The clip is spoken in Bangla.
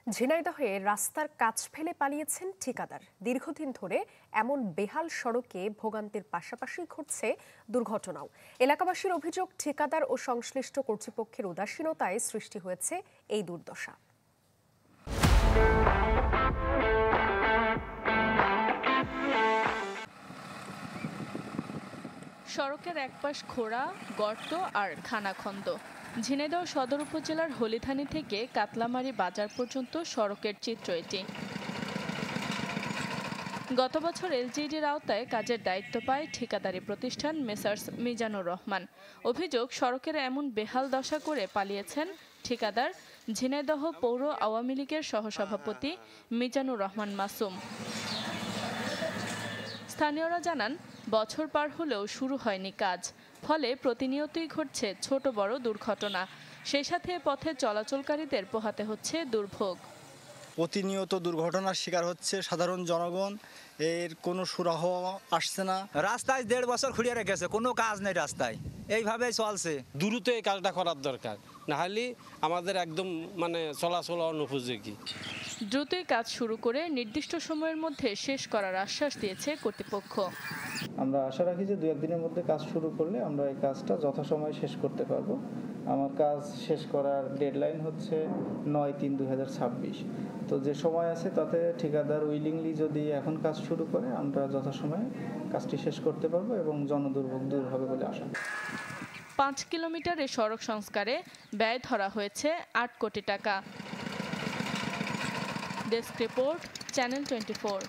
ঝিনাইদহে রাস্তার কাজ ফেলে পালিয়েছেন ঠিকাদার। দীর্ঘদিন ধরে এমন বেহাল সড়কে ভোগান্তির পাশাপাশি ঘটছে দুর্ঘটনাও। এলাকাবাসীর অভিযোগ, ঠিকাদার ও সংশ্লিষ্ট কর্তৃপক্ষের উদাসীনতায় সৃষ্টি হয়েছে এই দুর্দশা। সড়কের একপাশ খোঁড়া, গর্ত আর খানাখন্দ। ঝিনাইদহ সদর উপজেলার হলিথানি থেকে কাতলামারি বাজার পর্যন্ত সড়কের চিত্র এটি। গত বছর এলজিইডির আওতায় কাজের দায়িত্ব পায় ঠিকাদারি প্রতিষ্ঠান মেসার্স মিজানুর রহমান। অভিযোগ, সড়কের এমন বেহাল দশা করে পালিয়েছেন ঠিকাদার ঝিনাইদহ পৌর আওয়ামী লীগের সহসভাপতি মিজানুর রহমান মাসুম। স্থানীয়রা জানান, বছর পার হলেও শুরু হয়নি কাজ, ফলে প্রতিনিয়তই ঘটছে ছোট বড় দুর্ঘটনা। সেই সাথে পথে চলাচলকারীদের পোহাতে হচ্ছে দুর্ভোগ। প্রতিনিয়ত দুর্ঘটনার শিকার হচ্ছে সাধারণ জনগণ, এর কোনো সুরাহ আসছে না। রাস্তায় 1.5 বছর খুঁড়িয়ে রেখেছে, কোনো কাজ নেই রাস্তায়, এইভাবেই চলছে। দ্রুত এই কাজটা করার দরকার, না হলে আমাদের একদম চলাচল অনুপযোগী। দ্রুতই কাজ শুরু করে নির্দিষ্ট সময়ের মধ্যে শেষ করার আশ্বাস দিয়েছে কর্তৃপক্ষ। আমরা আশা রাখি যে 2-1 দিনের মধ্যে কাজ শুরু করলে আমরা এই কাজটা যথাসময়ে শেষ করতে পারবো। আমার কাজ শেষ করার ডেডলাইন হচ্ছে 9/3/2026। তো যে সময় আছে তাতে ঠিকাদার উইলিংলি যদি এখন কাজ শুরু করে আমরা যথাসময়ে কাজটি শেষ করতে পারবো এবং জনদুর্ভোগ দূর হবে বলে আশা। 5 কিলোমিটার এই সড়ক সংস্কারে ব্যয় ধরা হয়েছে 8 কোটি টাকা। Desk report, channel 24।